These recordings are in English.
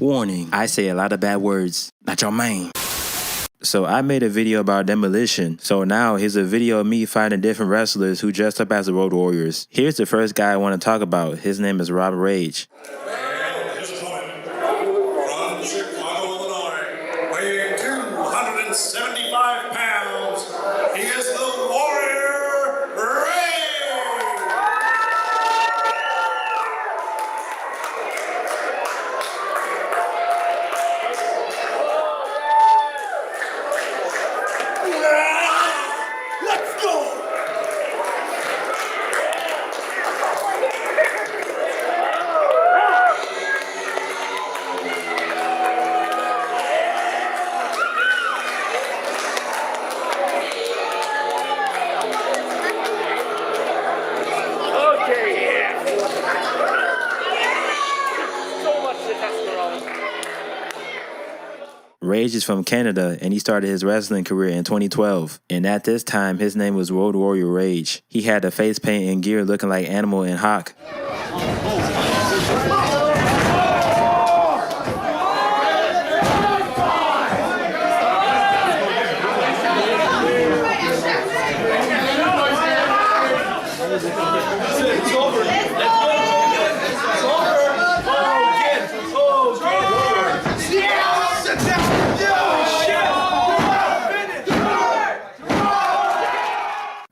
Warning, I say a lot of bad words. Nachomane. So I made a video about Demolition. So now here's a video of me finding different wrestlers who dressed up as the Road Warriors. Here's the first guy I want to talk about. His name is Rob Rage. From Chicago, Illinois, weighing 275 pounds, he is the Warrior Rage! Let's go! Rage is from Canada, and he started his wrestling career in 2012. And at this time, his name was Road Warrior Rage. He had the face paint and gear looking like Animal and Hawk.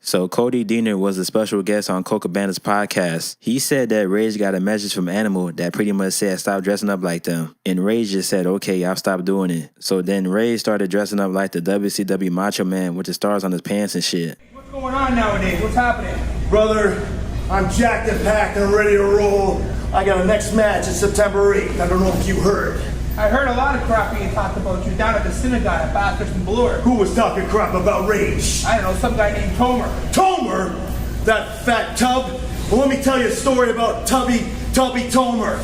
So Cody Diener was a special guest on Cabana's podcast. He said that Rage got a message from Animal that pretty much said stop dressing up like them. And Rage just said, okay, I'll stop doing it. So then Rage started dressing up like the WCW Macho Man with the stars on his pants and shit. What's going on nowadays? What's happening? Brother, I'm jacked and packed and ready to roll. I got a next match in September 8th. I don't know if you heard. I heard a lot of crap being talked about you down at the synagogue at Bathurst and Bloor. Who was talking crap about Rage? I don't know, some guy named Tomer. Tomer? That fat tub? Well, let me tell you a story about Tubby Tomer.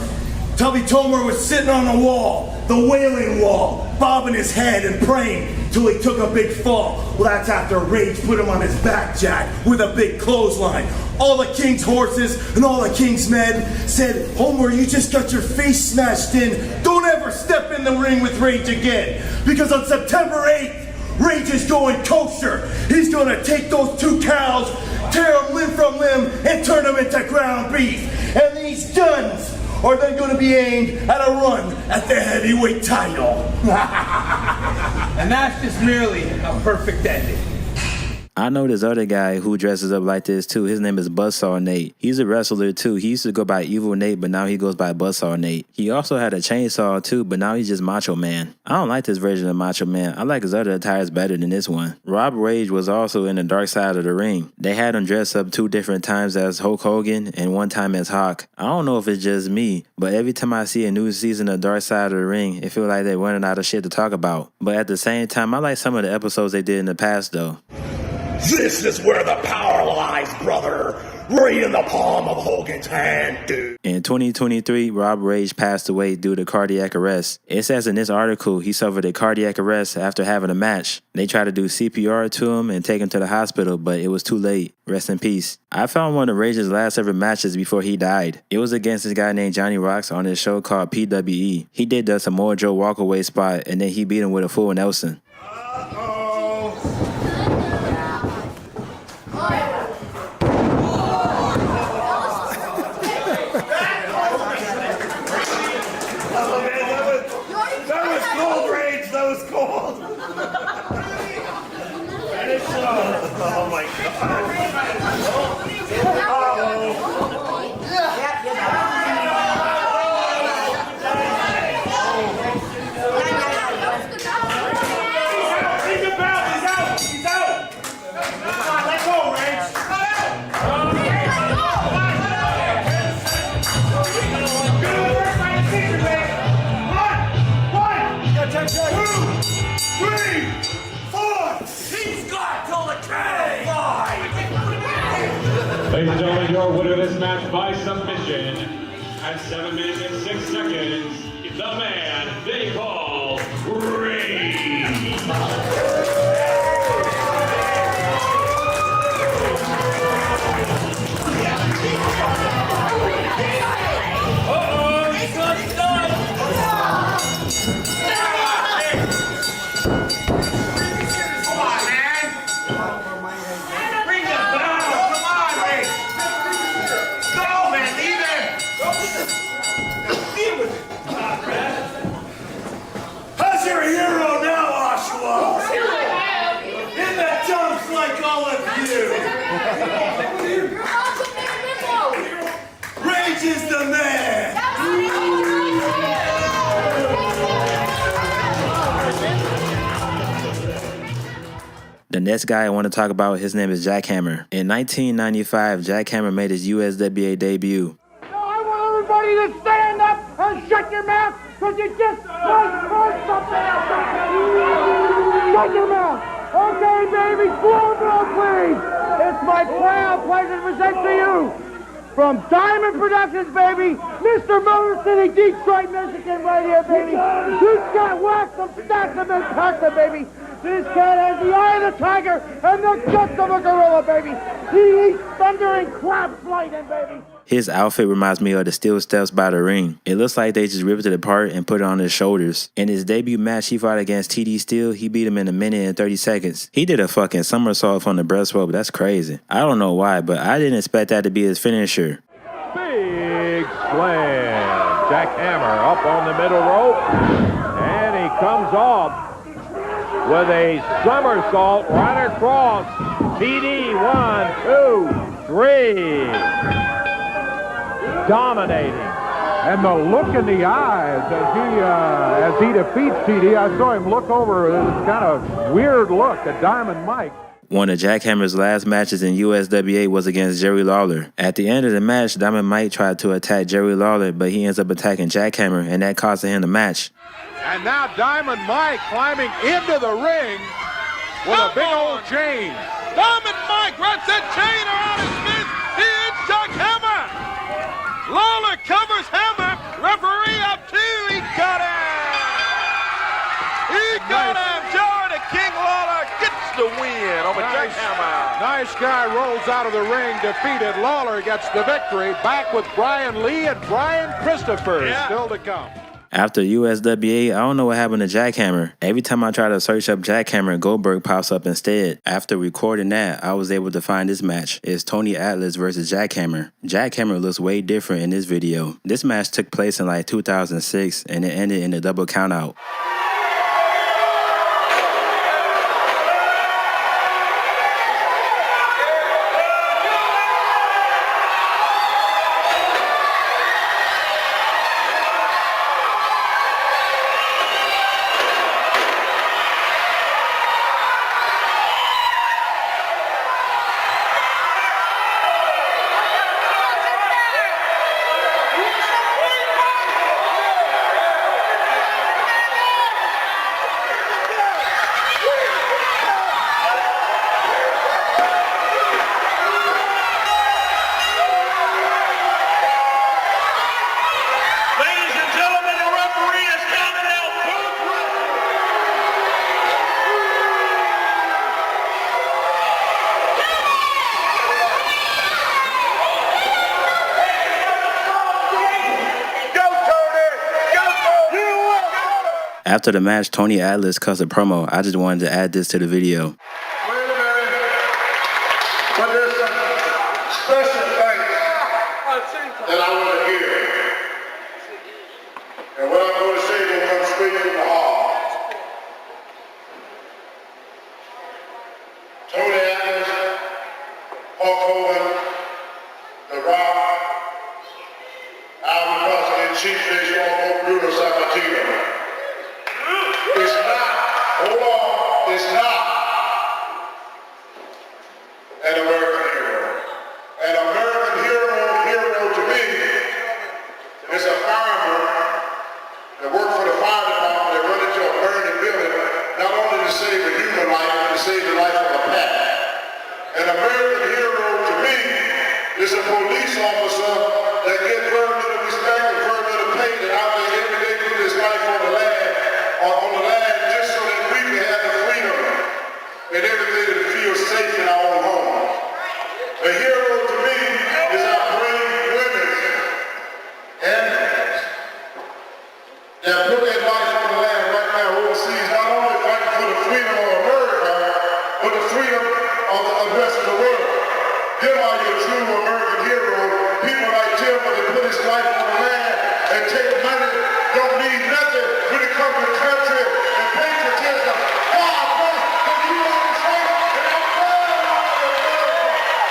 Tubby Tomer was sitting on the wall, the Wailing Wall, bobbing his head and praying till he took a big fall. Well, that's after Rage put him on his back jack with a big clothesline. All the king's horses and all the king's men said, Homer, you just got your face smashed in. Don't ever step in the ring with Rage again. Because on September 8th, Rage is going kosher. He's going to take those two cows, tear them limb from limb, and turn them into ground beef. And these guns are then going to be aimed at a run at the heavyweight title. And that's just merely a perfect ending. I know this other guy who dresses up like this too. His name is Buzzsaw Nate. He's a wrestler too. He used to go by Evil Nate, but now he goes by Buzzsaw Nate. He also had a chainsaw too, but now he's just Macho Man. I don't like this version of Macho Man. I like his other attires better than this one. Rob Rage was also in the dark side of the ring. They had him dress up 2 different times as Hulk Hogan and 1 time as Hawk. I don't know if it's just me, but every time I see a new season of Dark Side of the Ring, it feels like they're running out of shit to talk about. But at the same time, I like some of the episodes they did in the past though. This is where the power lies, brother. Right in the palm of Hogan's hand, dude. In 2023, Rob Rage passed away due to cardiac arrest. It says in this article he suffered a cardiac arrest after having a match. They tried to do CPR to him and take him to the hospital, but it was too late. Rest in peace. I found one of Rage's last ever matches before he died. It was against this guy named Johnny Rocks on his show called PWE. He did the Samoa Joe walkaway spot, and then he beat him with a full Nelson. Oh my God. He's out! Come on, let go, Rage! Good work by the teacher, Rage! 1, 2, 3, 4! He's got till the count of 5! Ladies and gentlemen, your winner of this match by submission at 7 minutes and 6 seconds, the man they call Rage. Uh-oh, he's not done! next guy I want to talk about, his name is Jackhammer. In 1995, Jackhammer made his USWA debut. I want everybody to stand up and shut your mouth, because you just might hurt something else. Shut your mouth. Okay, baby, slow down, please. It's my proud pleasure to present to you, from Diamond Productions, baby, Mr. Motor City, Detroit, Michigan, right here, baby. This cat whacked them, stacked them, and packed them, baby. This cat has the eye of the tiger and the guts of a gorilla, baby. He eats thunder and crab flighting, baby. His outfit reminds me of the Steel Steps by the ring. It looks like they just ripped it apart and put it on his shoulders. In his debut match he fought against TD Steele, he beat him in 1 minute and 30 seconds. He did a fucking somersault from the breaststroke, that's crazy. I don't know why, but I didn't expect that to be his finisher. Big slam. Jackhammer up on the middle rope. And he comes off with a somersault right across. TD, 1, 2, 3. Dominating. And the look in the eyes as he defeats TD, I saw him look over this kind of weird look at Diamond Mike. One of Jackhammer's last matches in USWA was against Jerry Lawler. At the end of the match, Diamond Mike tried to attack Jerry Lawler, but he ends up attacking Jackhammer, and that cost him the match. And now Diamond Mike climbing into the ring with a big old chain. Diamond Mike wraps that chain around his fist. He hits Jackhammer. Lawler covers Hammer. Referee up 2. He got him. He got him. Joe the King Lawler gets the win over Jackhammer. Nice guy rolls out of the ring, defeated. Lawler gets the victory. Back with Brian Lee and Brian Christopher still to come. After USWA, I don't know what happened to Jackhammer. Every time I try to search up Jackhammer, Goldberg pops up instead. After recording that, I was able to find this match. It's Tony Atlas versus Jackhammer. Jackhammer looks way different in this video. This match took place in like 2006 and it ended in a double countout. After the match, Tony Atlas cuts a promo. I just wanted to add this to the video. Wait a minute. But there's some special things that I want to hear. And what I'm going to say will come straight from the heart. Tony Atlas, Hulk Hogan, The Rock, Alvin Crosby, and Chief Jason, Bruno Sammartino. It's not, hold on, it's not an American hero. An American hero to me is a fireman that worked for the fire department that run into a burning building, not only to save a human life, but to save the life of a pet. An American hero to me is a police officer that gets very little respect and very little pay, that out there every day put his life on the land just so that we can have the freedom and everything to feel safe in our own home. A hero to me is our brave women and that put their life on the land right now overseas, not only fighting for the freedom of America, but the freedom of the rest of the world. Them are your true American heroes. People like Tillman that put his life on the land and take money, don't need nothing when it comes to country and patriotism. God bless the USA and I'm proud of America.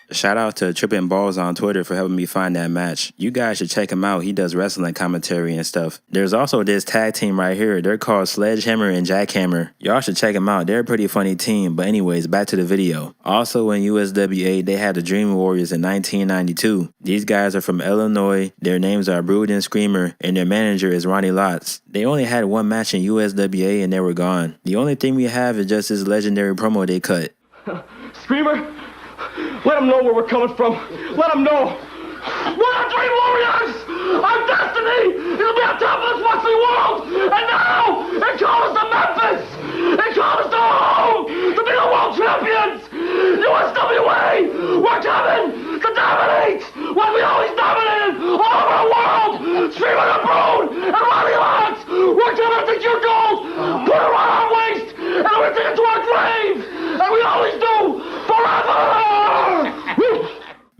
USA! Shout out to Trippin' Balls on Twitter for helping me find that match. You guys should check him out. He does wrestling commentary and stuff. There's also this tag team right here. They're called Sledgehammer and Jackhammer. Y'all should check them out. They're a pretty funny team. But anyways, back to the video. Also in USWA, they had the Dream Warriors in 1992. These guys are from Illinois. Their names are Brood and Screamer, and their manager is Ronnie Lotz. They only had one match in USWA and they were gone. The only thing we have is just this legendary promo they cut. Screamer, let them know where we're coming from. Let them know. We're the Dream Warriors! Our destiny is to be on top of this wrestling world! And now, they call us to Memphis! They call us to home to be the world champions! USWA! We're coming to dominate what we always dominated all over the world! Screamer and Brood and Ronnie Lotz! We're coming to take your gold, put it around our waist, and we're taking it to our grave! And we always do! Forever!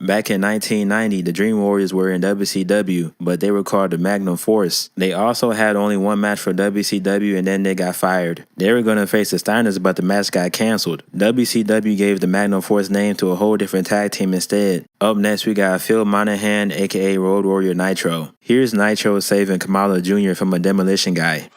Back in 1990, the Dream Warriors were in WCW, but they were called the Magnum Force. They also had only one match for WCW and then they got fired. They were going to face the Steiners, but the match got canceled. WCW gave the Magnum Force name to a whole different tag team instead. Up next, we got Phil Monahan, aka Road Warrior Nitro. Here's Nitro saving Kamala Jr. from a Demolition guy.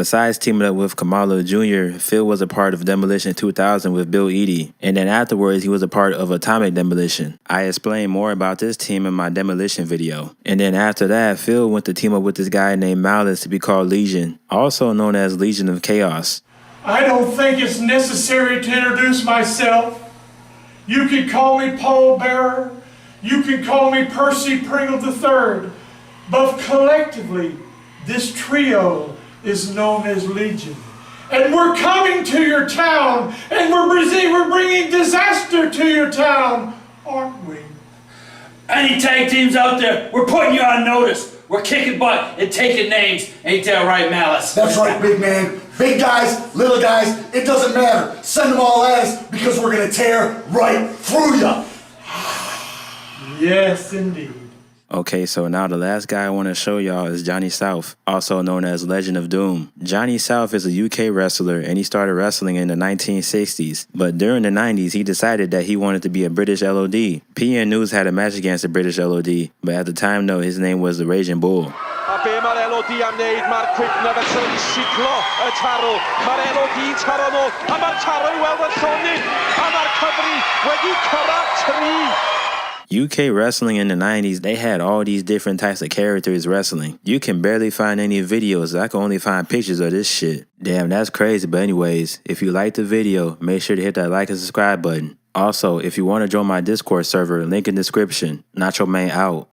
Besides teaming up with Kamala Jr., Phil was a part of Demolition 2000 with Bill Eddy, and then afterwards he was a part of Atomic Demolition. I explained more about this team in my Demolition video. And then after that, Phil went to team up with this guy named Malice to be called Legion, also known as Legion of Chaos. I don't think it's necessary to introduce myself. You can call me Paul Bearer, you can call me Percy Pringle III, but collectively, this trio is known as Legion. And we're coming to your town, and we're bringing disaster to your town, aren't we? Any tag teams out there, we're putting you on notice. We're kicking butt and taking names. Ain't that right, Malice? That's right, big man. Big guys, little guys, it doesn't matter. Send them all at us because we're gonna tear right through ya. Yes, indeed. Okay, so now the last guy I want to show y'all is Johnny South, also known as Legend of Doom. Johnny South is a UK wrestler and he started wrestling in the 1960s. But during the 90s, he decided that he wanted to be a British LOD. PN News had a match against the British LOD, but at the time, no, his name was the Raging Bull. UK wrestling in the 90s, they had all these different types of characters wrestling. You can barely find any videos. I can only find pictures of this shit. Damn, that's crazy. But anyways, if you liked the video, make sure to hit that like and subscribe button. Also, if you want to join my Discord server, link in description. Nachomane out.